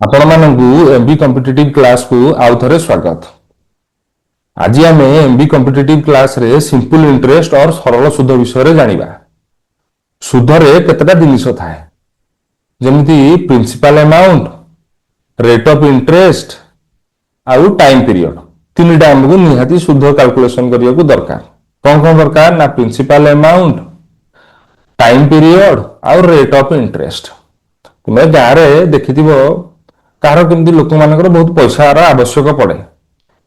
आपण मानकु MB competitive class को आउ थरे स्वागत। आज आम एमबी कॉम्पिटिटिव क्लास रे सिंपल इंटरेस्ट और सरल सुध विषय रे जानिबा। सुधरे केतेटा जिनिस थाए जेमिति principal amount, rate of interest आउ टाइम पीरियड। तीनटा हमको निहाती सुध कैलकुलेशन करिया को दरकार। कौन दरकार ना प्रिंसिपल अमाउंट, टाइम पीरियड आउ रेट ऑफ इंटरेस्ट। तुम गाँव देखि कहार केमती लोक मानकर बहुत पैसार आवश्यक पड़े।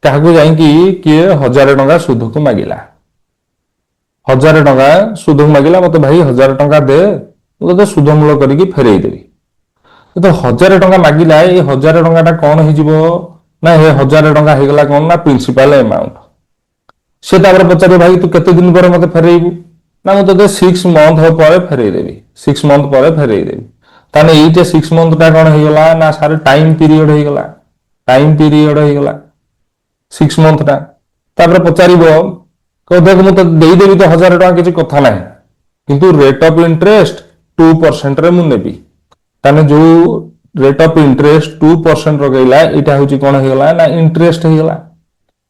क्या किए 1000 टंका सुध को मागिला, 1000 टंका सुध को मागिला, मत भाई 1000 टंका दे तो सुध मूल करके फेरई देवी। तो 1000 टंका मागिला, ये 1000 टंका कौन ना ये 1000 टंका होगला कौन ना प्रिंसिपल अमाउंट। से पचारे भाई तू केते दिन पर मत फेरईबू ना मुझे 6 मंथ पर फेरई देवी, 6 मंथ पर फेरई देवी। ताने ये 6 मंथ टा कौन होगला ना सारे टाइम पीरियड होगला, टाइम पीरियड होगला 6 मंथ टा। तापर पचारिबो को देख मु तो देई देबी तो 1000 टका किछि कथा नाही, किंतु रेट ऑफ इंटरेस्ट 2% रे मु नेबी। ताने जो रेट ऑफ इंटरेस्ट 2% रगैला एटा होची कोन होगला ना इंटरेस्ट होगला,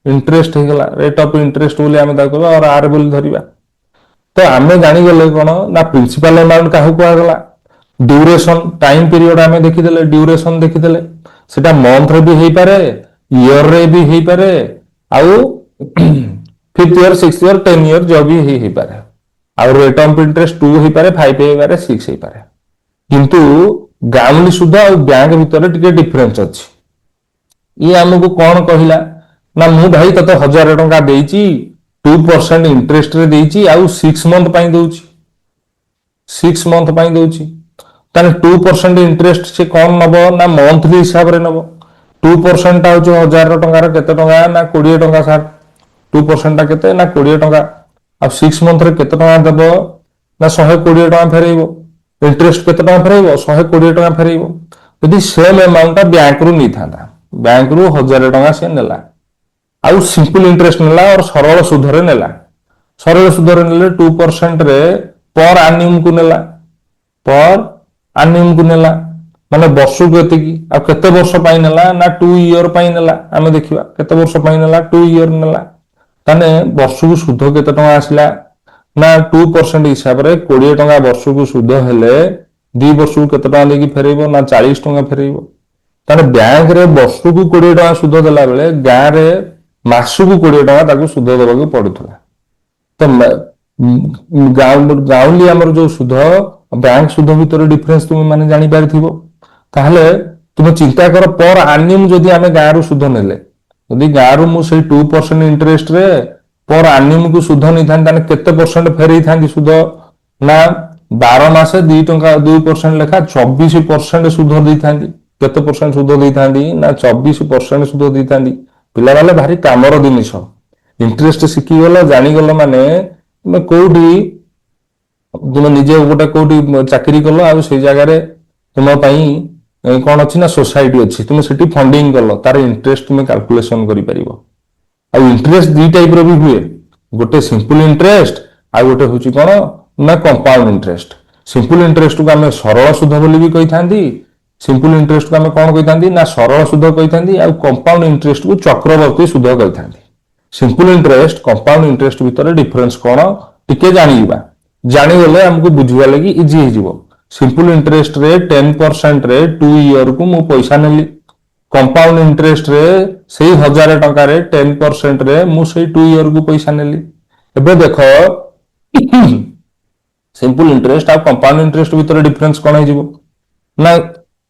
इंटरेस्ट होगला। रेट ऑफ इंटरेस्ट बोले आमे दा कहबा और आर बोली धरिबा। तो आमे जानि गेले कोन ना प्रिंसिपल अमाउंट काहू कहगला, ड्यूरेशन टाइम पीरियड आमे देखिदेले, ड्यूरेशन देखिदेले सेटा मंथ रे भी हेई पारे, ईयर रे भी हेई पारे, आउ 5th year 6th year 10 year जो भी हेई पारे। आउ रेट ऑफ इंटरेस्ट 2 हेई पारे, 5 हेई पारे, 6 हेई पारे। किंतु गाउली सुध और बैंक भितर टिके डिफरेंस अछि। ये हमको कौन कहिला ना मु भाई तते 1000 टंका देइची, 2% इंटरेस्ट रे देइची, आउ 6 मंथ पाई दउची, 6 मंथ पाई दउची। ताने 2% इंटरेस्ट से कौन नबो ना मंथली हिसाब रे नबो। 2% टा हो 1000 टंकार केते टंका ना 20 टंका सर। 2% टा केते ना 20 टंका। अब 6 मंथ रे केते टंका देबो ना 120 टंका फेरैबो। इंटरेस्ट केते टंका फेरैबो 120 टंका फेरैबो। यदि सेम अमाउंट बैंक रु नि थांदा, बैंक रु 1000 टंका से नेला, आउ सिंपल इंटरेस्ट नेला और सरल सुध रे नेला। सरल सुध रे नेले 2% रे पर एनुअम को नेला, पर एनुअम को नेला माने वर्ष को एतिकी। आ केते वर्ष पाई नेला ना 2 ईयर पाई नेला। आमे देखिबा केते वर्ष पाई नेला 2 ईयर नेला। ताने वर्ष को सुध केते टंका आसिला ना 2% हिसाब रे 20 टंका वर्ष को सुध हेले 2 वर्ष को केते टंका देकी फेरैबो ना 40 टंका फेरैबो। ताने बैंक रे वर्ष को 20 टंका सुध देला बेले गाँ रे मास को 20 टंका ताकू सुध देबाकू पड़ुथला। तो गाउली हमर जो सुध बैंक सुध भितर डिफरेंस तुम माने जानि पारिथिबो। ताहले तुम चिंता कर पर एनुअम जदि आमे गाँ रु सुध नेले, जदि गाँ रु मु से 2% इंटरेस्ट रे पर एनुअम को सुध नै थान ताने केते परसेंट फेरई थांदी सुध ना 12 मासे 2 टंका 2% लेखा 24% सुध दै थांदी। केते परसेंट सुध दै थांदी ना 24% सुध दै थांदी। पिला वाले भारी कामर दिनिस। इंटरेस्ट सिखि गलो जानि गलो माने तुम कोठी तुम निजे गोटे कोठी चाकरी कल आ से जगार तुम कौन अच्छी ना सोसाइटी अच्छी, तुम सेठी फंडिंग कल तार इंटरेस्ट तुम कैलकुलेशन करि परिबो। आ इंटरेस्ट दी टाइप रो भी हुए, गोटे सिंपल इंटरेस्ट आ गोटे होची कोन ना कंपाउंड इंटरेस्ट। सिंपल इंटरेस्ट को आमे सरल सुध बोली भी कहि थांदी, सिंपल इंटरेस्ट को आमे कोन कहि थांदी ना सरल सुध कहि थांदी, आ कंपाउंड इंटरेस्ट को चक्रवर्ती सुध कहि थांदी। सिंपल इंटरेस्ट कंपाउंड इंटरेस्ट भितर डिफरेंस कोन टिके जानिबा, जानिगले हमको बुझिबा लागि इजी हे जिवो। सिंपल इंटरेस्ट रे 10% रे 2 ईयर को मु पैसा नेली, कंपाउंड इंटरेस्ट रे सेही 1000 टंका रे 10% रे मु सेही 2 ईयर को पैसा नेली। एबे देखो सिंपल इंटरेस्ट आ कंपाउंड इंटरेस्ट भितर डिफरेंस कोन हे जिवो ना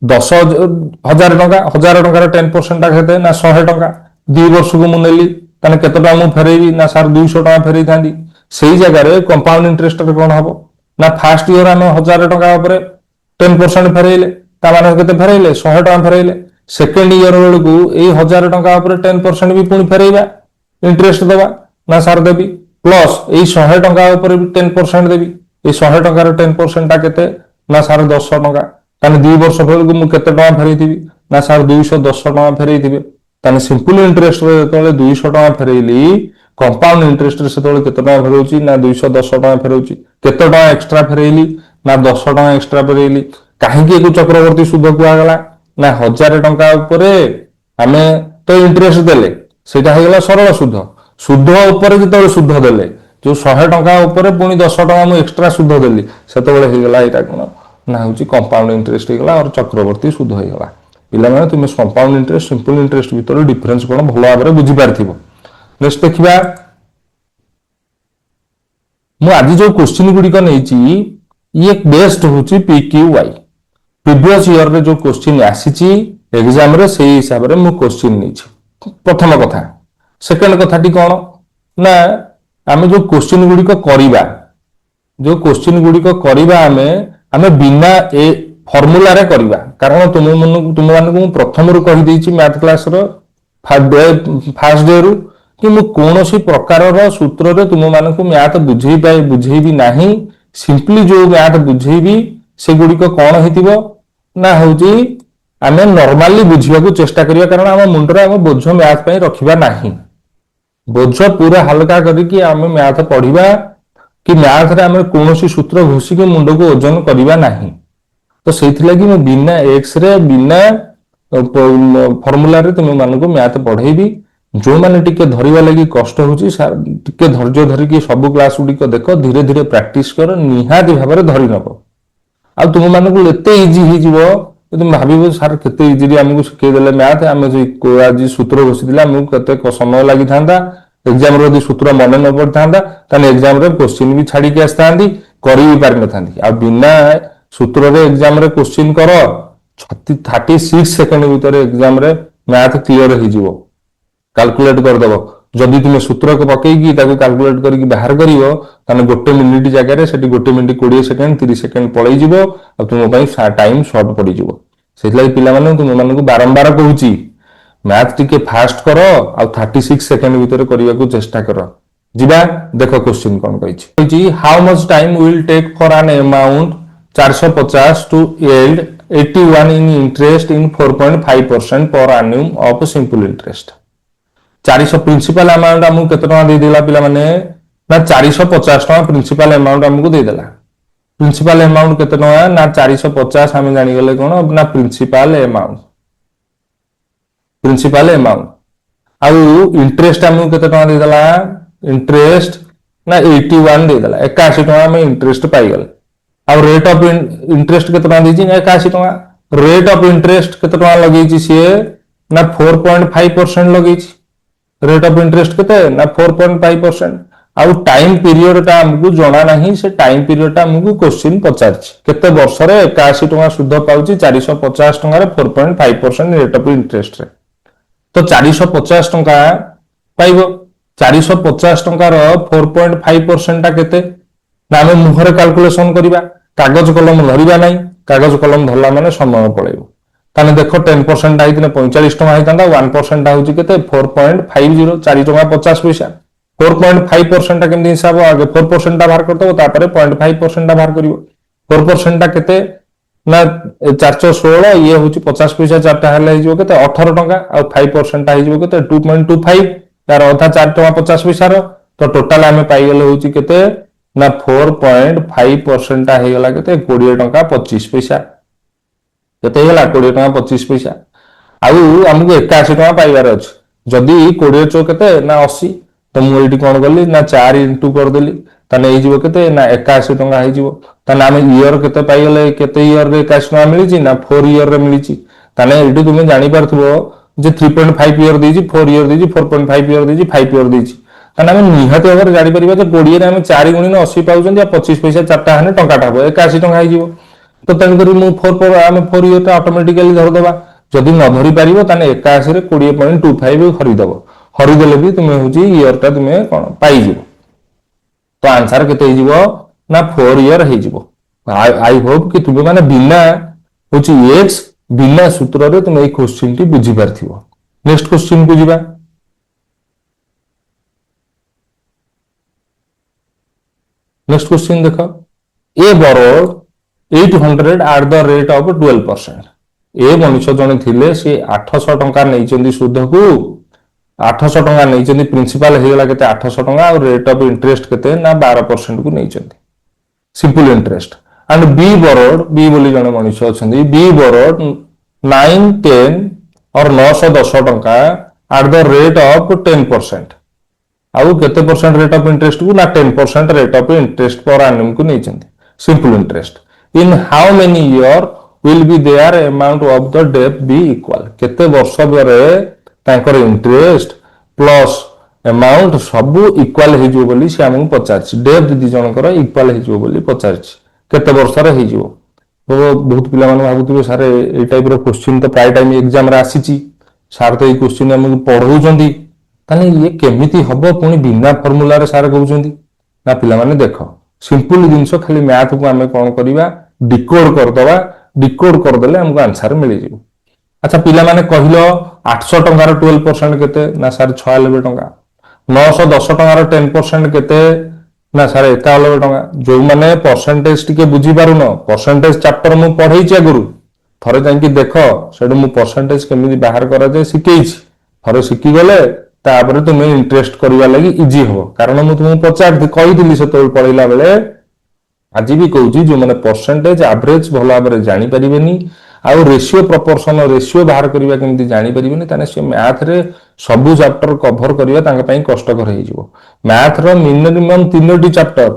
10,000 टंका, 1000 टंका रे 10% टा केते ना 100 टंका। 2 वर्ष को मु नेली ताने केते टंका मु फेरैबी ना सर 200 टंका फेरै थांदी। सेही जगह रे कंपाउंड इंटरेस्ट रे कोन हबो ना फर्स्ट ईयर आमे 1000 टंका ऊपर 10% फेरैले ता माने केते फेरैले 100 टंका फेरैले। सेकंड ईयर बेल को ए 1000 टंका ऊपर 10% भी पुणी फेरैबा इंटरेस्ट देबा ना सर देबी, प्लस ए 100 टंका ऊपर भी 10% देबी। ए 100 टंका रे 10% टा केते ना सर 200 टंका। ताने 2 वर्ष बेल को मु केते टंका फेरैथिबी ना सर 210 टंका फेरैथिबे। ताने सिंपल इंटरेस्ट रे तळे 200 टंका फेरैली, कंपाउंड इंटरेस्ट रे सेतळे केते टंका फेरौची ना 210 टंका फेरौची। केते टंका एक्स्ट्रा फेरैली ना 10 टंका एक्स्ट्रा फेरैली। काहे कि एको चक्रवर्ती सुध कुआ गला ना 1000 टंका उपरे आमे तो इंटरेस्ट देले सेटा हेगला सरल सुध सुध उपरे जेतबे सुध देले जो 100 टंका उपरे पुणी 10 टंका मु एक्स्ट्रा सुध देली सेतबेले हेगला एटा कोन ना होची कंपाउंड इंटरेस्ट हेगला और चक्रवर्ती सुध हेगला पिला माने तुमे कंपाउंड इंटरेस्ट सिंपल इंटरेस्ट भीतर डिफरेंस कोन भलो भाबरे बुझी पारथिबो नेक्स्ट देखिबा मु आज जो क्वेश्चन गुड़िक नहीं ये बेस्ट होची PQY प्रीवियस ईयर रे जो क्वेश्चन आसीची एग्जाम रे सेही हिसाब रे मु क्वेश्चन नहीं प्रथम कथा सेकंड कथाटी कौन ना आमे जो क्वेश्चन गुड़िक करिबा जो क्वेश्चन गुड़िक करिबा आमे बिना ए फॉर्मूला रे करिबा कारण तुम मानक प्रथम रु कहि देछि math class row first day रु कि मु कोनोसी प्रकार सूत्र रे तुम मानक मैथ बुझेबी नाही सिंपली जो मैथ बुझेबी से गुड़िक कौन हेतिबो ना होची आमे नॉर्मली बुझिबा को चेष्टा करिया कारण हम मुंडरा हम बोझ मैथ पई रखिबा नाही बोझ पूरा हल्का करिकि आमे मैथ पढ़िबा कि मैथ रे आमे कोनोसी सूत्र घुसी के मुंड को ओजन करिबा नाही तो सेथि लागि मैं बिना एक्स रे बिना फॉर्मूला रे तुम मानक मैथ पढ़ेबी जो माने टिके धरिबा लागि कष्ट होची टिके धैर्य धरि कि सब क्लास गुडी को देखो धीरे धीरे प्रैक्टिस कर निहाती भाबरे धरि नबो आ तुम मानक एते इजी हि जीवो तुम भाबिबो सर केते इजी रे हमकु सिखे देले मैथ आमे जो आज सूत्र घोषि दिला हमकु केते समय लागि थांदा एग्जाम रो यदि सूत्र मन न पड़थांदा तने एग्जाम रे क्वेश्चन भी छाडी के आस्तांदी करि भी पार न थांदी आ बिना सूत्र रे एग्जाम रे क्वेश्चन करो 36 सेकंड भीतर एग्जाम रे मैथ क्लियर हि जीवो कैलकुलेट कर देबो जदि तुम सूत्र को पकेगी ताको कैलकुलेट करके बाहर करिवो ताने गोटे मिनिट जगह रे सेठी गोटे मिनिट 20 सेकंड 30 सेकंड पळै जीवो आ तुम पई टाइम शॉर्ट पड़ी जीवो सेथlai पिला माने तुम मानकु बारंबार कहूची मैथ टिके फास्ट करो आ 36 सेकंड भीतर करिया को चेष्टा करो जिबा देखो क्वेश्चन कोन कहिछि how much time will take for an amount 450 to yield 81 in interest in 4.5% per annum of simple interest 400 principal amount हमको केते टका दे देला पिला माने ना 450 टका प्रिंसिपल अमाउंट हमको दे देला प्रिंसिपल अमाउंट केते टका ना 450 हम जानि गेले कोन ना प्रिंसिपल अमाउंट आउ इंटरेस्ट हमको केते टका दे देला इंटरेस्ट ना 81 दे देला 81 टका हम इंटरेस्ट पाई गेले आउ रेट ऑफ इंटरेस्ट केते टका देछि 81 टका रेट ऑफ इंटरेस्ट केते टका लगेछि से ना 4.5% लगेछि रेट ऑफ इंटरेस्ट केते ना 4.5% आउ टाइम पीरियड टा हमकु जणा नाही से टाइम पीरियड टा हमकु क्वेश्चन पचारछि केते वर्ष रे 81 टका सुध पाउछि 450 टका रे 4.5% रेट ऑफ इंटरेस्ट रे तो 450 टका पाइबो 450 टका रो 4.5% टा केते ना हम मुहरे कैलकुलेशन करिबा कागज कलम धरिबा नाही कागज कलम धरला माने समय पळेबो ताने देखो 10% आइतने 45 टका आइतांदा 1% आउची केते 4.50 4 टका 50 पैसा 4.5% टा केमि हिसाब आगे 4% टा बाहर करतबो तापरे 0.5% टा बाहर करिवो 4% टा केते ना 416 ये होची 50 पैसा चारटा हेले हिजो केते 18 टका आ 5% टा हिजो केते 2.25 तार अधा 4 टका 50 पैसा रो तो टोटल हमें पाई गेले होची केते ना 4.5% टा हे गेला केते 20 टका 25 पैसा केते हेला 20 टका 25 पैसा आउ हमको 81 टका पाइबार अछि जदी 20 चो केते ना 80 तो मु एठी कोन गली ना 4 इनटू कर देली तने हे जीवो केते ना 81 टका हे जीवो तने हम ईयर केते पाइ गेले केते ईयर रे 81 टका मिली छी ना 4 ईयर रे मिली छी तने एठी तुमे जानि परथबो जे 3.5 ईयर देजी 4 ईयर देजी 4.5 ईयर देजी 5 ईयर देजी तने हम निहाते अगर जानि परिबा जे 20 रे हम 4 गुणिन 80 पाउछन या 25 पैसा चारटा हने टका टाबो 81 टका हे जीवो तो तन करी मु 4 ईयर टा ऑटोमेटिकली धर दबा जदी न धरि पारिबो तने 81 रे 20.25 हरि दबो हरि देले भी तुमे होची ईयर टा तुमे कोन पाई जीवो तो आंसर केते हे जीवो ना 4 ईयर हे जीवो आई होप कि तुमे माने बिना होची एक्स बिना सूत्र रे तुमे ए क्वेश्चन टी बुझी पारथिबो नेक्स्ट क्वेश्चन को जीवा नेक्स्ट क्वेश्चन देखो ए borrowed 800 at the rate of 12%. ए मनुष्य जने थिले से 800 टंका नैचंदी सुध को 800 टंका नैचंदी प्रिंसिपल हेगला केते 800 टंका और रेट ऑफ इंटरेस्ट केते ना 12% को नैचंदी simple interest and be borrowed be बोली जने मनुष्य अछंदी बी borrowed 910 और 910 टंका एट द रेट ऑफ 10%। आउ केते परसेंट रेट ऑफ इंटरेस्ट को ना 10% rate of interest per annum को नहीं चंदी simple interest. In how many year will be there amount of the debt be equal केते वर्ष बरे तांकर इंटरेस्ट प्लस अमाउंट सब इक्वल हे जो बोली से हमहु पचारछि डेट दी जनकर इक्वल हे जो बोली पचारछि केते वर्ष रे हे जो। तो बहुत पिला माने भाबुथिबे सारे ए टाइप रो क्वेश्चन तो प्राय टाइम एग्जाम रे आसीछि सार तो ए क्वेश्चन हमहु पढौचंदी ताने ये केमिति हबो पुनी बिना फार्मूला रे सार कहउचंदी ना पिला माने देखो सिंपल जिंसो खाली मैथ को हमें कोन करिवा डिकोड कर दवा डिकोड कर देले हमको आंसर मिल जिवो। अच्छा पिला माने कहिलो 800 टंकार 12% केते ना सार 96 टंका 910 टंकार 10% केते ना सार 91 टंका जो माने परसेंटेज टिके बुझी पारुन परसेंटेज चैप्टर मु पढैछि गुरु थरे जांकी देखो सेडो मु परसेंटेज केमिति बाहर करा जाय सिकेछि थरे सिकी गले तापर तुम्हें इंटरेस्ट करवा लगी इजी हो कारण मु तुमको पचार कही से पढ़ला बेले आज भी कहूँ जो मैंने परसेंटेज एवरेज भल भाव जानी पारिबेनी आउ रेशियो प्रपोर्शन रेशियो बाहर करवा केमिति जानी पारिबेनी ताने से मैथ रे सबु चैप्टर कवर करवा तांका पई कष्टकर हे जिवो। मैथ रो मिनिमम 3टी चैप्टर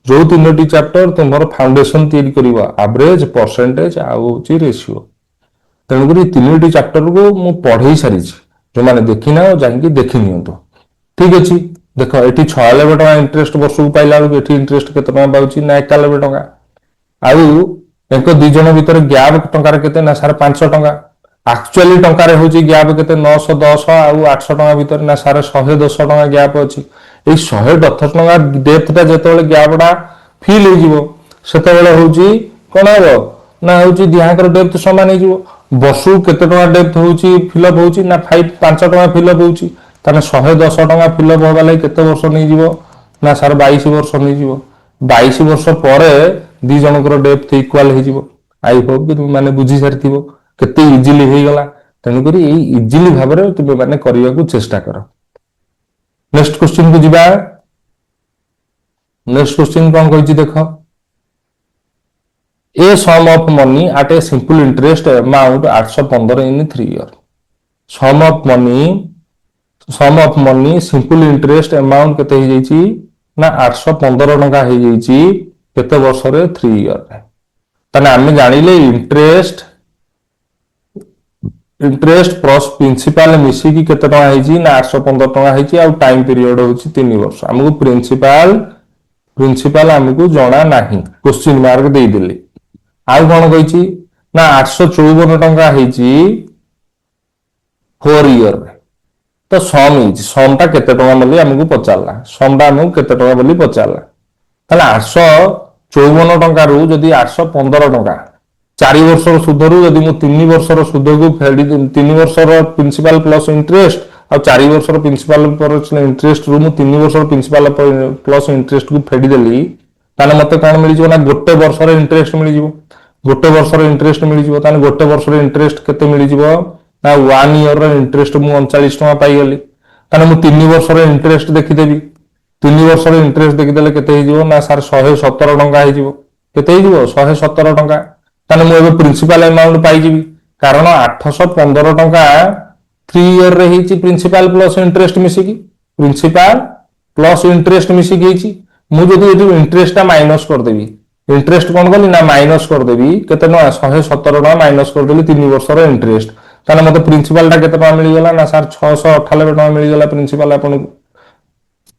जो 3टी चैप्टर तुमर फाउंडेशन तैयारी करबा एवरेज परसेंटेज आउ ची रेशियो तेणुकरी 3टी चैप्टर को मु पढ़े सारी जो मैंने देखी ना जाकि देखी नियंतु ठीक अच्छी देख ये 96 टका इंटरेस्ट वर्ष को पाइला बेलू इंटरेस्ट केते टका पाउची ना 91 टका आउ एक दी जन भीतर गैप टंकार केते ना सार 500 टका एक्चुअली टंकार होची गैप केते 910 आउ 800 टका भीतर ना सार 110 टका गैप अछि ए 110 टका डेप्थ ता जेतेबेले गैपडा फिल हो जिवो सेतेबेले होची कोन हबो ना होची दिहाकर डेप्थ समान हे जिवो वर्षु केते टका डेप्थ होची फिलअप होची ना 5 टका फिलअप होची ताने 110 टका फिलअप होगा लागि केते वर्ष नै जिवो ना सार 22 वर्ष नै जिवो 22 वर्ष परे दी जनकर डेप्थ इक्वल हे जिवो। आई होप कि तुम माने बुझी सारथिबो केते इजीली हे गला तने करी ए इजीली भाबरे तुम माने करिया को चेष्टा करो। नेक्स्ट क्वेश्चन को जिबा नेक्स्ट क्वेश्चन कोन कहछि देखो a sum of money at a simple interest amount 815 in 3 years sum of money simple interest amount केते हे जाईची ना 815 टका हे जाईची केते वर्ष रे 3 ईयर रे तने हम जानिले इंटरेस्ट प्लस प्रिंसिपल मिसी की केते टका हेची ना 815 टका हेची आ टाइम पीरियड होची 3 वर्ष हमको प्रिंसिपल हमको जाना नाही क्वेश्चन मार्क दे देली आउ कौन कही ना 854 टंका हेची 4 ईयर रे तो सम टा केते टंका बोली हमको पचारला सम टा हमको केते टंका बोली पचारला ताले 854 टंका रु जदी 815 टंका 4 वर्ष रो सुध रु जदी मु 3 वर्ष रो सुध को फेडी 3 वर्ष रो प्रिंसिपल प्लस इंटरेस्ट आ 4 वर्ष रो प्रिंसिपल पर इंटरेस्ट रु मु 3 वर्ष रो प्रिंसिपल प्लस इंटरेस्ट को फेडी देली ताने मते कोन मिली जिवो ना गोटे वर्ष रो इंटरेस्ट मिली जिवो गोटे वर्ष रो इंटरेस्ट मिली जिवो ताने गोटे वर्ष रो इंटरेस्ट केते मिली जिवो ना 1 ईयर रो इंटरेस्ट मु 39 टका पाई गली ताने मु 3 वर्ष रो इंटरेस्ट देखि देबी 3 वर्ष रो इंटरेस्ट देखि देले केते हे जिवो ना सर 117 टका हे जिवो केते हे जिवो 117 टका ताने मु एबे प्रिंसिपल अमाउंट पाई जिवि कारण 815 टका 3 ईयर रे हेची प्रिंसिपल प्लस इंटरेस्ट मिसी की प्रिंसिपल प्लस इंटरेस्ट मिसी की हेची मु जदी एटी इंटरेस्ट ता माइनस कर देबी इंटरेस्ट कोन गली ना माइनस कर देबी केते न 117 टका माइनस कर देली 3 वर्ष रो इंटरेस्ट ताने मते प्रिंसिपल ता केते टका मिली गला ना सर 698 टका मिली गला प्रिंसिपल आपन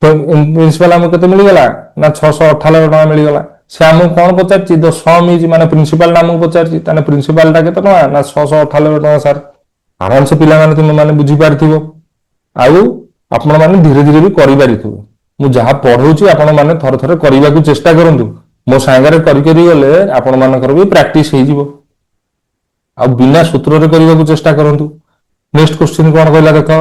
प्रिंसिपल हमको केते मिली गला ना 698 टका मिली गला से हम कोन पचारची द सम इज माने प्रिंसिपल नाम पचारची ताने प्रिंसिपल ता केते टका ना 698 टका सर आराम से पिला माने तुम माने बुझी पारथिबो आउ आपण माने धीरे धीरे भी करि पारिथिबो मु जहा पढौची आपण माने थर थर करिवा को चेष्टा करंतु मो सांगरे करी गले आपण मानकर भी प्रैक्टिस हे जिवो आ बिना सूत्र रे करिवा को चेष्टा करंतु। नेक्स्ट क्वेश्चन कोन कहला देखो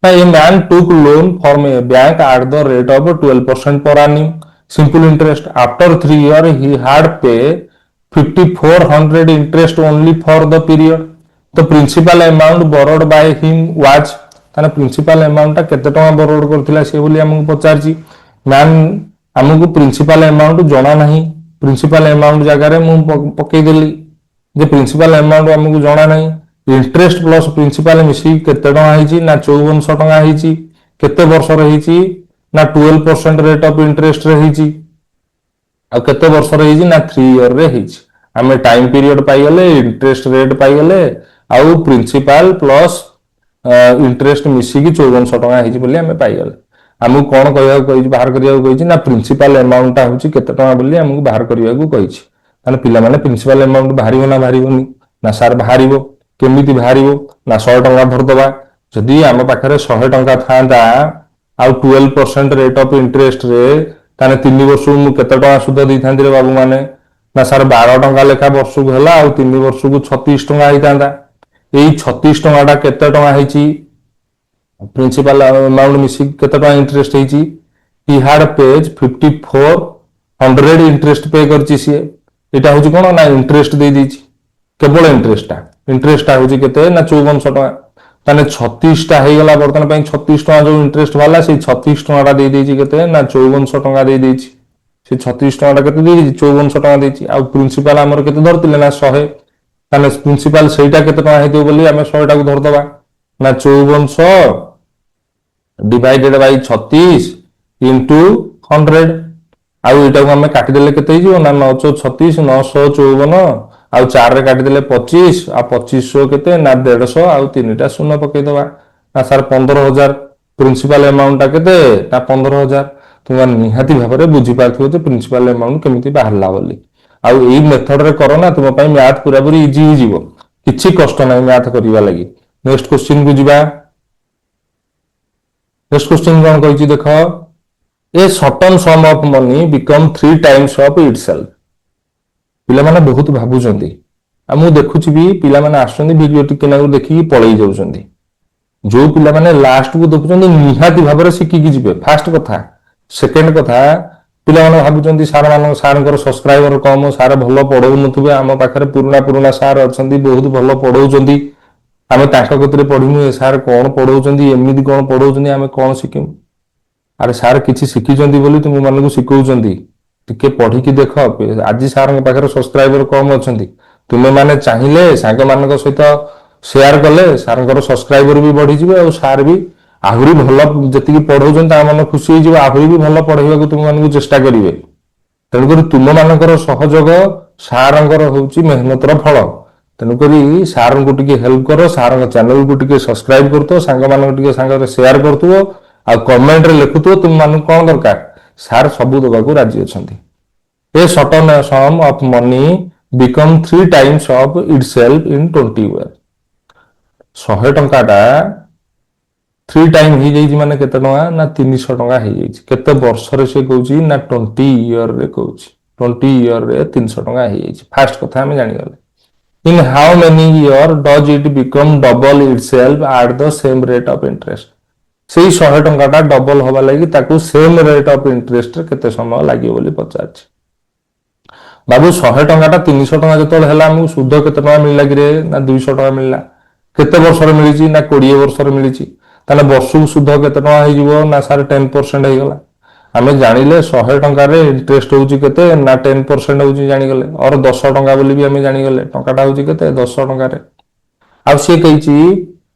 ना a man took loan from a bank at the rate of 12% per annum simple interest after 3 year he had pay 5400 interest only for the period the principal amount borrowed by him was ताने principal amount ता केते टका borrowed करथिला से बोली हमको पचारची मैन हमको प्रिंसिपल अमाउंट जणा नाही प्रिंसिपल अमाउंट जगह रे मु पकई देली जे प्रिंसिपल अमाउंट हमको जणा नाही इंटरेस्ट प्लस प्रिंसिपल मिसी केते टका ହେଇଛି ନା 5400 ଟଙ୍କା ହେଇଛି केते वर्ष रे ହେଇଛି ना 12% रेट ऑफ इंटरेस्ट रे ହେଇଛି ଆଉ କେତେ ବର୍ଷରେ ହେଇଛି ନା 3 ଇୟର ରେ ହେଇଛି ଆମେ ଟାଇମ ପିରିୟड ପାଇଗଲେ इंटरेस्ट रेट ପାଇଗଲେ ଆଉ प्रिंसिपल प्लस इंटरेस्ट मिसिकी 5400 ଟଙ୍କା ହେଇଛି ବୋଲି ଆମେ ପାଇଗଲେ ଆମକୁ କଣ କହିବାକୁ କହିଛି ବାହାର କରିବାକୁ କହିଛି ନା प्रिंसिपल अमाउंट ଟା ହେଉଛି କେତେ ଟଙ୍କା ବୋଲି ଆମକୁ ବାହାର କରିବାକୁ କହିଛି ତାହେଲେ ପିଲାମାନେ प्रिंसिपल अमाउंट ବାହାରିବ ନା ବାହାରିବନି ନା ସାର୍ ବାହାରିବ କେମିତି ବାହାରିବ ନା 100 ଟଙ୍କା ଧରଦବା ଯଦି ଆମ ପାଖରେ 100 ଟଙ୍କା ଥାନ୍ତା ଆଉ 12% रेट ऑफ इंटरेस्ट रे ताने 3 वर्षକୁ ମୁଁ କେତେ ଟଙ୍କା ସୁଧ ଦେଇଥାନ୍ତି रे ବାबू ମାନେ ନା ସାର୍ 12 ଟଙ୍କା ଲେଖା ବର୍ଷକୁ ହେଲା ଆଉ 3 ବର୍ଷକୁ 36 ଟଙ୍କା ହେଇଥାନ୍ତା ଏଇ 36 ଟଙ୍କାଟା କେତେ ଟଙ୍କା ହେଇଛି प्रिंसिपल अमाउंट मिसी केते टଙ୍କା इंटरेस्ट ହେଇଛି he had paid 5400 इंटरेस्ट पे करछि सी एटा होची कोन ना इंटरेस्ट दे दीची केवल इंटरेस्ट होची केते ना 5400 टଙ୍କା ताने 36 टा हे गला वर्तमान पई 36 टଙ୍କା जो इंटरेस्ट वाला से 36 टଙ୍କା दे दीची केते ना 5400 टଙ୍କା दे दीची से 36 टଙ୍କା केते दे दीची 5400 टଙ୍କା देची आ प्रिंसिपल हमर केते धरतिले ना 100 ताने प्रिंसिपल सेटा केते टଙ୍କା हेतो बोली हमें 100 टा को धर दबा ना 5400 डिवाइडेड बाय 36 इनटू 100 आउ एटा को हमें काटी देले केते हिजो ना 936 954 आउ 4 रे काटी देले 25 आ 2500 केते ना 150 आउ 3टा शून्य पकई दबा ना सर 15000 प्रिंसिपल अमाउंट टा केते ना 15000 तुम निहाती भाबरे बुझी पाथो जे प्रिंसिपल अमाउंट केमिति बाहरला बोली आउ एई मेथड रे करो ना तुम पई मैथ पूरा पूरी इजी हो जिवो किछि कष्ट नै मैथ करिवा लागि नेक्स्ट क्वेश्चन को जिबा नेक्स्ट क्वेश्चन कौन कहिछि देखो ए certain sum of money become 3 times of itself पिला माने बहुत भाबुचंदी आ मु देखुछि भी पिला माने आछंदी वीडियो टिके नागु देखि पळई जाउचंदी जो पिला माने लास्ट को देखुचंदी निहाती भाबरे सिखि कि जिबे फर्स्ट कथा सेकंड कथा पिला माने भाबुचंदी सार मानो सारंकर सब्सक्राइबर कम सार भलो पढौ नथुबे आम पाखरे पुराना सार अछंदी बहुत भलो पढौचंदी आमे ताका कतरे पढिनु सार कोन पढौचंदी एमिति कोन पढौचंदी आमे कोन सिकिमु अरे सार किछि सिखिचंदी बोली तुम मानकु सिखौचंदी टिके पढी कि देखो आज सार के पाखरे सब्सक्राइबर कम अछंदी तुमे माने चाहिले सांग मानक सहित शेयर कले सारंकर सब्सक्राइबर भी बढ़ी जिवे और सार भी आहुरी भलो जति कि पढौचन ता मन खुशी हो जिवे आहुरी भी भलो पढाइबा तुम मानकु चेष्टा करिवे तेणुकरी तुम मानकर सहयोग सारंकर होउची मेहनतर फल तेणुकरी सार को टिके हेल्प करो सार चैनल को टिके सब्सक्राइब करतो सांग मानक टिके सांग शेयर करतो आ कमेंट रे लिखुतो तुम मानक कोन दरकार सार सबु दबा को राजी अछंती a certain sum of money become 3 times of itself in 20 year 100 टंकाटा 3 टाइम ही जाई माने केते टंका ना 300 टंका ही जाई केते वर्ष रे से कहउची ना 20 ईयर रे कहउची 20 ईयर रे 300 टंका ही जाई फर्स्ट कथा हम जानि गले इन how many year does it become double itself eight the same rate of interest से 100 टंकाटा डबल होबा लागि ताकू सेम रेट ऑफ इंटरेस्ट रे केते समय लागियो बोली पचारछि बाबू 100 टंकाटा 300 टंका जतल हला हम सुध केते टंका मिलला कि रे ना 200 टंका मिलला केते वर्ष रे मिलिछि ना 20 वर्ष रे मिलिछि ताले वर्षକୁ सुध केते टंका हे जिवो ना सार 10% हे गला हमें जानिले 100 टंका रे इंटरेस्ट होउछि केते ना 10% होउछि जानि गले और 10 टंका बोली भी हमें जानि गले टंकाटा होउछि केते 10 टंका रे आ से कहिछि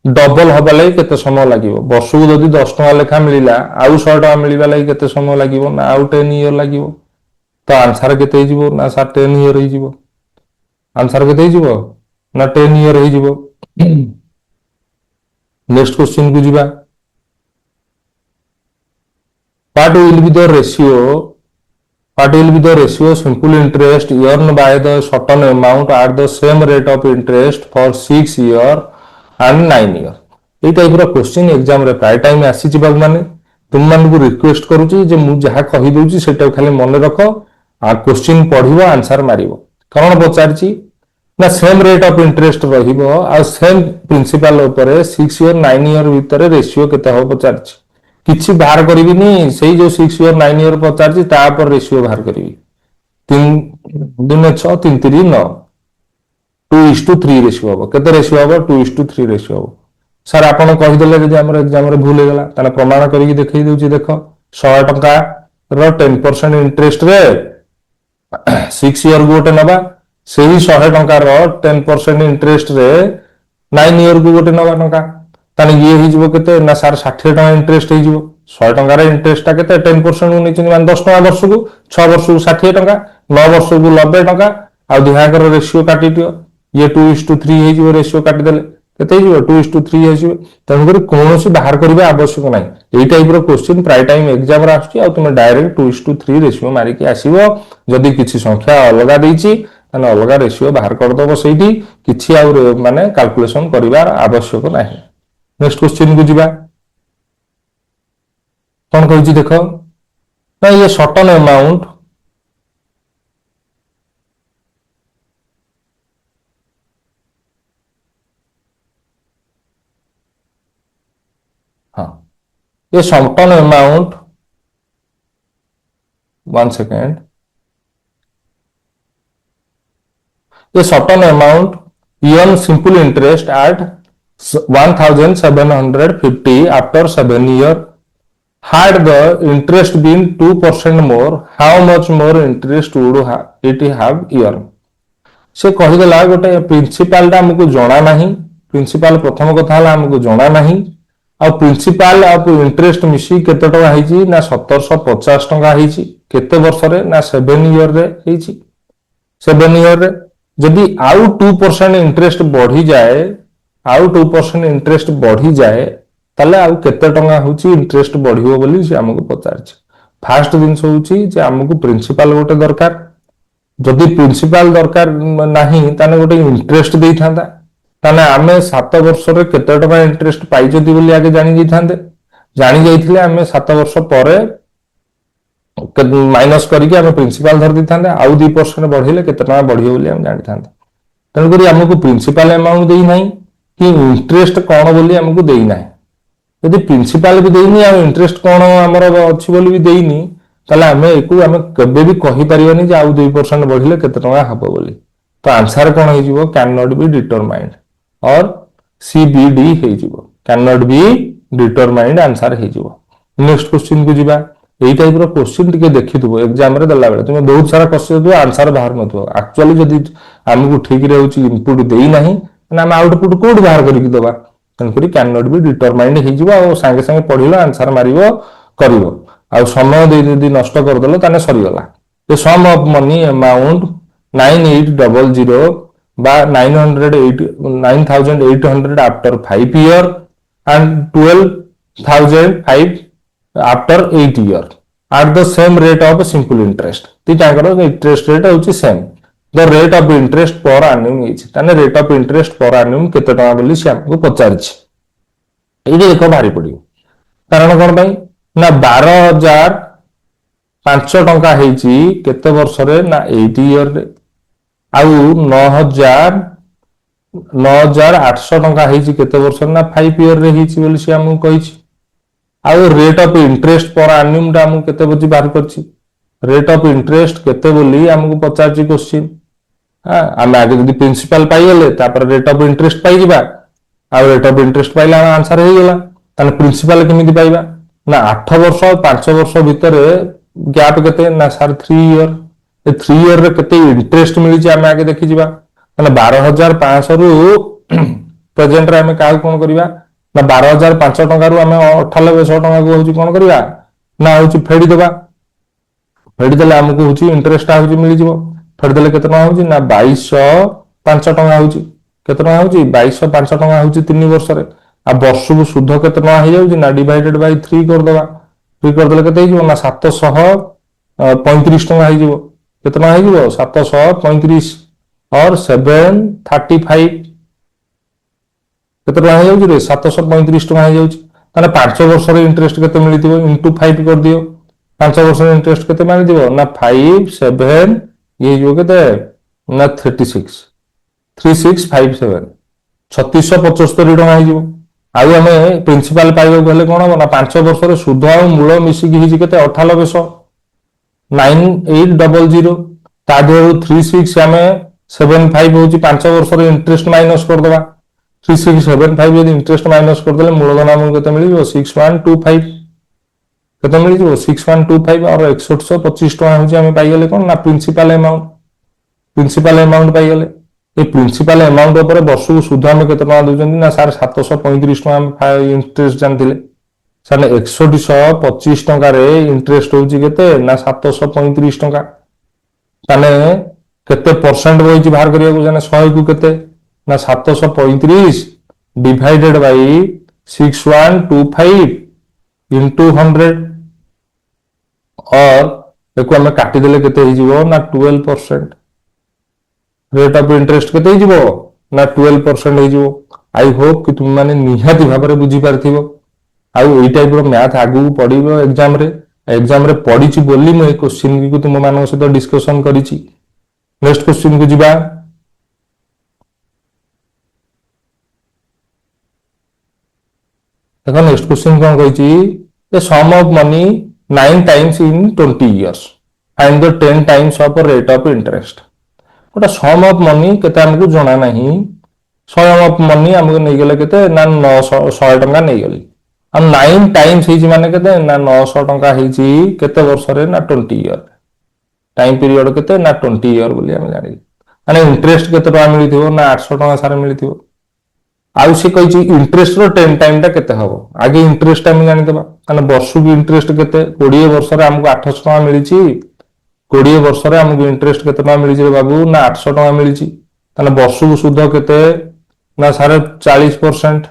डबल हबा लागि केते समय लागिवो वर्षକୁ जदी 10 टंका लेखा मिलिला आउ 100 टंका मिलिबा लागि केते समय लागिवो ना आउ 10 ईयर लागिवो तो आंसर केते हे जिवो ना सार 10 ईयर हे जिवो आंसर केते हे जिवो ना 10 ईयर हे जिवो नेक्स्ट क्वेश्चन को जिबा what will be the ratio simple interest earned by the certain amount at the same rate of interest for 6 year and 9 year ए टाइप रो क्वेश्चन एग्जाम रे प्राय टाइम आसी छि बाबू माने तुम मान को रिक्वेस्ट करूची जे मु जहा कहि दोची सेटा खाली मन रखो आ क्वेश्चन पढिबो आंसर मारिबो कारण पचारची ना सेम रेट ऑफ इंटरेस्ट रहिबो आ सेम प्रिंसिपल ऊपर 6 ईयर 9 ईयर भीतर रेशियो केते हो पचारची किछि बाहर करिबिनी सेही जो 6 ईयर 9 ईयर पचारची ता पर रेशियो बाहर करिवि 3 दुने 6 3 3 9 2:3 रेशियो हबो केते रेशियो हबो 2:3 रेशियो हबो सर आपण कहि देले जे हमर एग्जाम रे भूल हे गला ताने प्रमाण करिकि देखै देउची देखो 100 टका रो 10% इंटरेस्ट रे 6 ईयर गोटे नबा सेही 100 टका रो 10% इंटरेस्ट रे 9 इयर को गोटे नवा टंका ताने ये हो केते ना सार 60 टका इंटरेस्ट हो 100 टंकार इंटरेस्ट केते 10% नहीं माने 10 टका वर्ष को 6 वर्ष को 60 टका 9 वर्ष को 90 टका आ दिहाकर रेशियो काटी दियो ये 2:3 हो रेशियो काटी देले केते हो 2:3 हो तेणुकर कौन बाहर करबा आवश्यक ना यही टाइप रो क्वेश्चन प्राय टाइम एग्जाम रे आछी आ तुम डायरेक्ट 2:3 रेशियो मारी के आसीबो जदी किछि संख्या अलगा देइछि ताने अलगा रेशियो बाहर कर दबो सेठी किछि आ माने कैलकुलेशन करिवार आवश्यक नाही। नेक्स्ट क्वेश्चन को जीवा कौन कहूँ देख ना ये सर्टन अमाउंट हाँ ये सर्टन अमाउंट 1 सेकेंड ये certain amount earn simple interest at 1750 after 7 years. Had the interest been 2% more, how much more interest would it have earned? से कहीदेला गोटे प्रिंसिपाल आमको जना नहीं प्रिंसिपाल प्रथम कथा आमको जना नहीं आ प्रिंसिपाल आ इंटरेस्ट मिसी केते टका हेची ना 1750 टका हेची केते वर्ष रे ना 7 इयर रे हेची 7 इयर रे जदि आउ 2% इंटरेस्ट बढ़ी जाए आउ 2% इंटरेस्ट बढ़ी जाए ताले आउ केते टंगा होची इंटरेस्ट बढ़ियो बोली से हमको पचारछि। फास्ट जिंस होची जे हमको प्रिंसिपल गोटे दरकार जदि प्रिंसिपल दरकार नाही ताने गोटे इंटरेस्ट देई थांदा ताने आमे 7 वर्ष रे केते टका इंटरेस्ट पाई जदि बोली आगे जानि जाई थांदे जानि जाईथिले आमे 7 वर्ष परे माइनस करके आमे प्रिंसिपल धर दी थांदे आउ 2% बढ़िले केते टका बढ़ियो बोली हम जानि थांदे तन करी हमको प्रिंसिपल अमाउंट देई नाही कि इंटरेस्ट कोन बोली हमको देई नाही यदि प्रिंसिपल भी देनी आ इंटरेस्ट कौन आमर अच्छी बोली भी देनी ताले आमे एकु आमे कबे भी कहि परिबानी जे आउ 2% बढ़िले केते टका हबो बोली तो आंसर कोन हे जिवो can not be determined or सीबीडी हे जिवो can not be determined answer हे जिवो। नेक्स्ट क्वेश्चन को जिबा एई टाइप रो क्वेश्चन टिके देखिथबो एग्जाम रे देला बेले तुमे बहुत सारा क्वेश्चन दो आंसर बाहर नथबो एक्चुअली जदी हमकु ठीक रे होची इनपुट देई नाही ना हम आउटपुट कोड बाहर करिक दबा तेणुकरी कैन नॉट बी डिटरमाइंड हो सांगे सांगे पढ़िल आंसर मारिबो करिवो आ समय दे यदि नष्ट कर देलो ताने सरीगला the sum of money amount 9800 बा 9800 after 5 year and 12005 after 8 year at the same rate of simple interest तीटाकर इंटरेस्ट रेट होची same the rate of interest per annum ताने रेट ऑफ इंटरेस्ट पर एनुम केते टका बोली से हमको पचारछि एई देखो भारी पड़ियो कारण कोन भाई ना 12005 टका हेची केते वर्ष रे ना 8 ईयर रे आउ 9800 टका हेची केते वर्ष ना 5 ईयर रे हेची बोली से हमको कहिछि आउ रेट ऑफ इंटरेस्ट पर एनुम टा हमको केते बुझी बाहर करछि रेट ऑफ इंटरेस्ट केते बोली हमको पचारछि क्वेश्चन आम आगे जब प्रिंसिपल पाइले rate of interest pi rate of interest Pila answer हो गला ताने प्रिंसिपल केमिति पाइबा ना 8 वर्ष 5 वर्ष भितर गैप केते ना सर 3 ईयर ए 3 ईयर रे केते इंटरेस्ट मिली जे आम आगे देखि जिबा माने 12500 रु प्रेजेंट रे हम काउ कोन करिबा ना 12005 टका रु हम 9800 टका को होची कोन करिबा ना होची फेडी देबा फेडी देले हमको होची इंटरेस्ट होची मिली जिवो फेरदेले केते टका होची ना 2205 टका होची केते टका होची 2205 टका होची 3 वर्ष रे आ वर्ष को शुद्ध केते टका हे जाउची ना डिवाइडेड बाय 3 कर दबा 3 कर देले केते हे जिवो ना 735 टका हे जिवो केते टका हे जिवो 735 और 735 केते टका हे जाउची रे 735 टका हे जाउची ताने 5 वर्ष रे इंटरेस्ट केते मिलिथिबो इनटू 5 कर दियो 5 वर्ष रे इंटरेस्ट केते मानि दिबो ना 5 7 ये जो केते ना 3657 3675 टका हे जिवो आउ हमें प्रिंसिपल पाइबो गले कोन हो ना 5 वर्ष रे सुध आ मूल मिसी कि हिजी केते 9800 9800 ता देउ 36 हमें 75 होची 5 वर्ष रे इंटरेस्ट माइनस कर दबा 3675 यदि इंटरेस्ट माइनस कर देले मूलधन हमको केते मिलियो 6125 केते मिलियो 6125 और 6125 टका होची हमें पाई गले कोन ना प्रिंसिपल अमाउंट पाई गले ये प्रिंसिपल अमाउंट ऊपर वर्ष को सुध आम के ना सार 735 टका इंटरेस्ट जानते सारे 6125 टकर इंटरेस्ट होते ना 735 टका ताने केते परसेंट रही बाहर करने 100 को केते ना 735 डिवाइडेड बाई 6125 इंटू 100 और एक आम काटिदेले केते ना 12% रेट ऑफ इंटरेस्ट केते ना 12% आई होप कि तुम माने निहाती भाव में बुझी पार्थिबो आउ एई टाइप रो मैथ आगु पढिबो एग्जाम रे पढिछि बोली मु ए क्वेश्चन को तुम मानक सहित डिस्कशन करिछि नेक्स्ट क्वेश्चन को जिबा देखो नेक्स्ट क्वेश्चन कौन कहिछि the sum of money 9 times in 20 years find the 10 times of rate of interest गोटा सम ऑफ मनी केते हमको जणा नाही सम ऑफ मनी हमको नै गेले केते ना 900 100 टका नै गेली हम 9 टाइम्स हिची माने केते ना 900 टका हिची केते वर्ष रे ना 20 इयर टाइम पीरियड केते ना 20 इयर बोली हम जानि माने इंटरेस्ट केते टका मिलिथिबो ना 800 टका सारे मिलिथिबो आउ से कहिछि इंटरेस्ट रो 10 टाइम टा केते हबो आगे इंटरेस्ट हम जानि देबा माने वर्ष को इंटरेस्ट केते 20 वर्ष रे हमको 800 टका मिलिछि 20 वर्ष रे हमको इंटरेस्ट केते टका मिलिछि रे बाबू ना 800 टका मिलिछि ताने वर्ष को सुध केते ना सारे 40%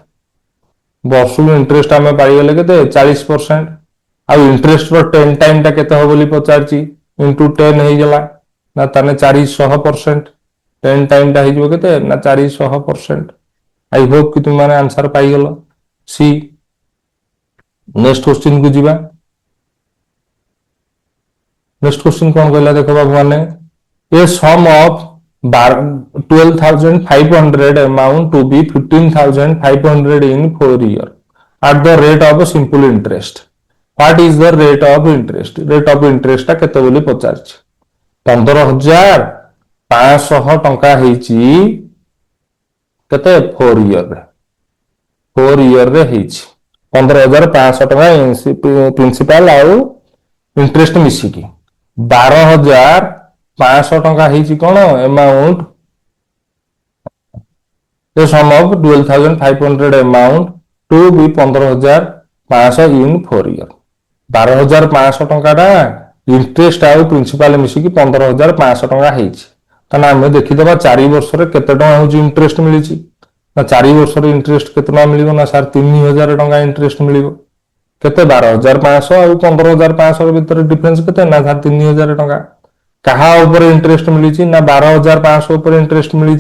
वर्ष को इंटरेस्ट आम पाइगले के 40% आउ इंटरेस्ट रो 10 टाइम टा केते हो बोली पचारची इंटू 10 हो गला ना ताने 400% 10 टाइम टा हो केते ना 400%। आई होप कि तुम माने आंसर पाइगल सी। नेक्स्ट क्वेश्चन को जीवा नेक्स्ट क्वेश्चन कौन कहला देखो बाबू माने ए सम of 12,500 amount to be 15,500 in 4 years at the rate of simple interest. What is the rate of interest? Rate of interest टा केते बोली पचारछि 15,500 टंका हेछि केते 4 ईयर रे 4 ईयर रे हेछि 15,500 टंका प्रिंसिपल आउ इंटरेस्ट मिसिकी 12,500 टंका हेछि कोन amount the sum of 12,500 amount to be 15,500 in 4 year 12,500 टंका टा इंटरेस्ट आउ प्रिंसिपल मिसिकी 15,500 टंका हेछि ताना हम देखि देबा 4 वर्ष रे केते टंका होछि इंटरेस्ट मिलिछि ना 4 वर्ष रे इंटरेस्ट केते टंका मिलिबो ना सर 3,000 टंका इंटरेस्ट मिलिबो केते 12,500 आउ 15,500 भीतर डिफरेंस केते ना सर 3,000 टंका कहा ऊपर इंटरेस्ट मिली ना 12,500 ऊपर इंटरेस्ट मिली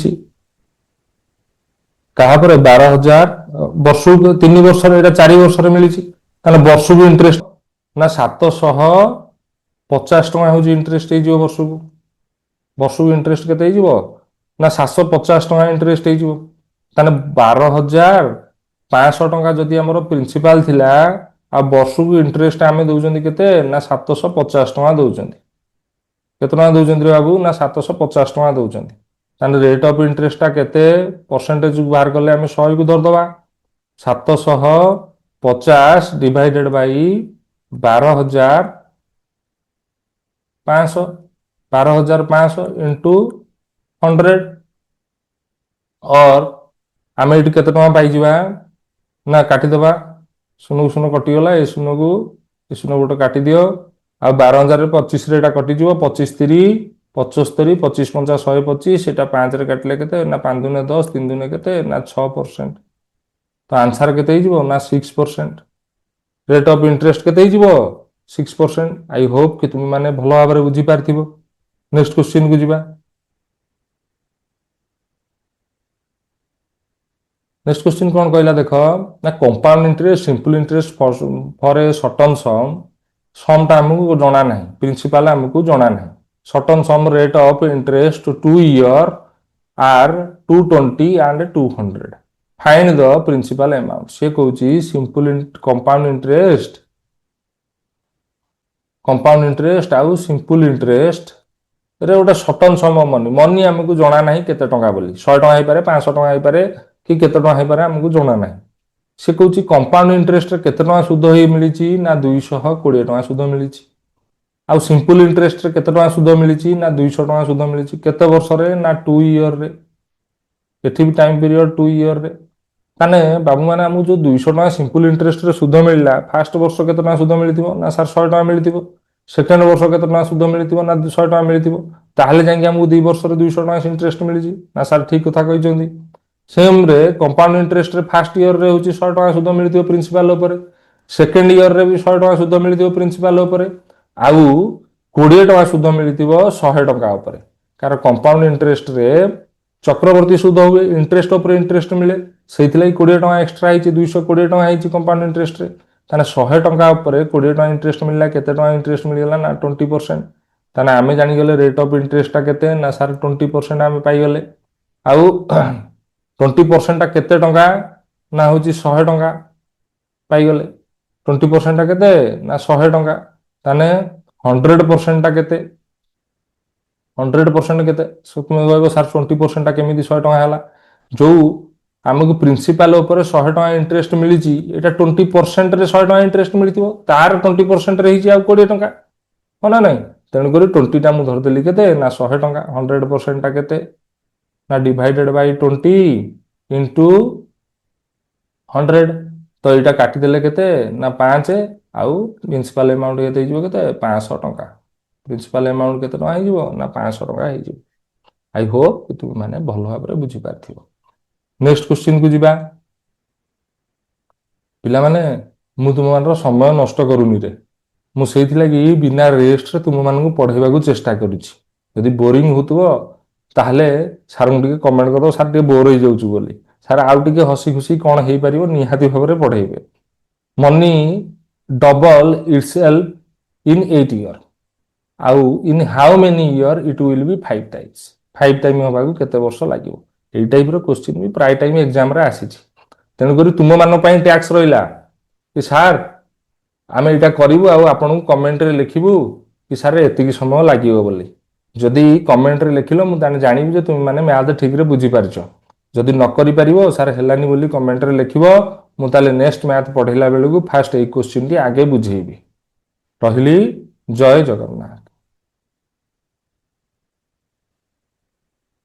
कहा पर 12,000 वर्ष 3 वर्ष 4 वर्ष मिली वर्ष को इंटरेस्ट ना 750 टका हूँ इंटरेस्ट वर्ष को इंटरेस्ट केते ना 750 टका इंटरेस्ट हो 12,500 टका जदि आमर प्रिंसिपल थिला आ वर्ष को इंटरेस्ट आम दौरान केते ना 750 टका दौरान केते टका दौरान बाबू ना 750 टका दौरान ताने रेट ऑफ इंटरेस्ट टा केते परसेंटेज बाहर करले आम 100 को धरदबा 750 डिवाइडेड बाई 12,500 इंटू 100 और आम ये केते टका पाई ना काटिदेबा शून्य शून्य कटिगला ये शून्य गोटे काटी दियो आ 12,025 रे कटिज 25 3 75 25 50 125 सेटा 5 रे काटले केते ना 5 दुने 10 3 दुने केते ना 6% तो आंसर केते हिजबो ना 6% रेट ऑफ इंटरेस्ट केते हिजबो 6%। आई होप कि तुम माने भलो भाबरे बुझी पारथिबो। नेक्स्ट क्वेश्चन को जिबा नेक्स्ट क्वेश्चन कौन कहला देख ना compound interest simple interest for a certain sum टा हमको जना नहीं प्रिंसिपल हमको जना नहीं certain sum rate of interest 2 year are 220 and 200 find the principal amount से कहूची सिंपल कंपाउंड इंटरेस्ट आउ सिंपल इंटरेस्ट रे गोटे सर्टन सम मनी हमको जना नहीं केते टंका बोली 100 टंका हो पारे 500 टंका हो पारे कि केते टंका हो पारे हमको जना नहीं से कहूची कंपाउंड इंटरेस्ट रे केते टंका सुध होई मिलिची ना 220 टंका सुध मिलिची आउ सिंपल इंटरेस्ट रे केते टंका सुध मिलिची ना 200 टंका सुध मिलिची केते वर्ष रे ना 2 ईयर रे एथि भी टाइम पीरियड 2 ईयर रे ताने बाबू माने हमକୁ जो 200 टका सिंपल इंटरेस्ट रे सुध मिलला फास्ट वर्ष केते टका सुध मिलिथिबो ना सर 100 टका मिलिथिबो सेकंड वर्ष केते टका सुध मिलिथिबो ना 100 टका मिलिथिबो ताहले जांगे हमକୁ 2 वर्ष रे 200 टका इंटरेस्ट मिलिजी ना सर ठीक कथा कहिजोंदी सेम रे कंपाउंड इंटरेस्ट रे फर्स्ट ईयर रे होची 100 टका सुध मिलिथिबो प्रिंसिपल ऊपर सेकंड ईयर रे भी 100 टका सुध मिलिथिबो प्रिंसिपल ऊपर आउ 20 टका सुध मिलिथिबो 100 टका ऊपर कार कंपाउंड इंटरेस्ट रे चक्रवर्ती सुध हुए इंटरेस्ट ऊपर इंटरेस्ट मिले से 20 टका एक्सट्रा है 220 टका है कंपाउंड इंटरेस्ट रे ताने 100 टका ऊपर 20 टका इंटरेस्ट मिलला केते टका इंटरेस्ट मिलला ना 20% ताने आमे जानि गले रेट ऑफ इंटरेस्ट टा केते ना सर 20% आमे पाई गले आउ 20% टा केते टका ना होची 100 टका पाई गले 20% टा केते ना 100 टका ताने 100% टा केते 100% केते सो तुम कहबो सर 20% टा केमिति 100 टका हला जो आमको प्रिंसिपल ऊपर 100 टका इंटरेस्ट मिली एटा 20% रे 100 टका इंटरेस्ट मिलिथिबो तार 20% रे हिची आ 20 टका हो ना नहीं तेणु करी 20 टा मु धर देली केते ना 100 टका 100% टा केते ना डिवाइडेड बाय 20 इनटू 100 तो एटा काटी देले केते ना 5 आउ प्रिंसिपल अमाउंट केते हिजो केते 500 टका प्रिंसिपल अमाउंट केते टका हिजो ना 500 टका हिजो आई होप कि तुम माने भलो भाबरे बुझी पारथिबो नेक्स्ट क्वेश्चन को जीवा पिला माने मु तुम मानर समय नष्ट करूनी रे मु सेहिथि लागि बिना रेस्ट रे तुम मानकु पढाइबा को चेष्टा करूची यदि बोरिंग होतबो ताहले सर मु टिके कमेंट करदो सर टिके बोर हो जाउछु बोली सर आउ टिके हसी खुशी कोन हेई परिबो निहाती भाबरे पढाइबे money double itself in 8 year आउ in how many year it will be 5 times 5 time होबा को केते वर्ष लागिवो এই টাইপର क्वेश्चन भी प्राय टाइम एग्जाम रे आसीची तेनु करी तुम मान पई टैक्स रहिला कि सर आमे एटा करिवु आ आपन कमेंट रे लिखिबु कि सर एतिकी समय लागिवो बोली जदि कमेंट रे लिखिलो मु ताने जानिबि जे तुम माने मैथ ठीक रे बुझी पारछो जदि न करि परिबो सर हेलानी बोली कमेंट रे लिखिबो मु ताले नेक्स्ट मैथ पढिला बेलु को फर्स्ट ए क्वेश्चन टी आगे बुझेबी रहिली जय जगन्नाथ।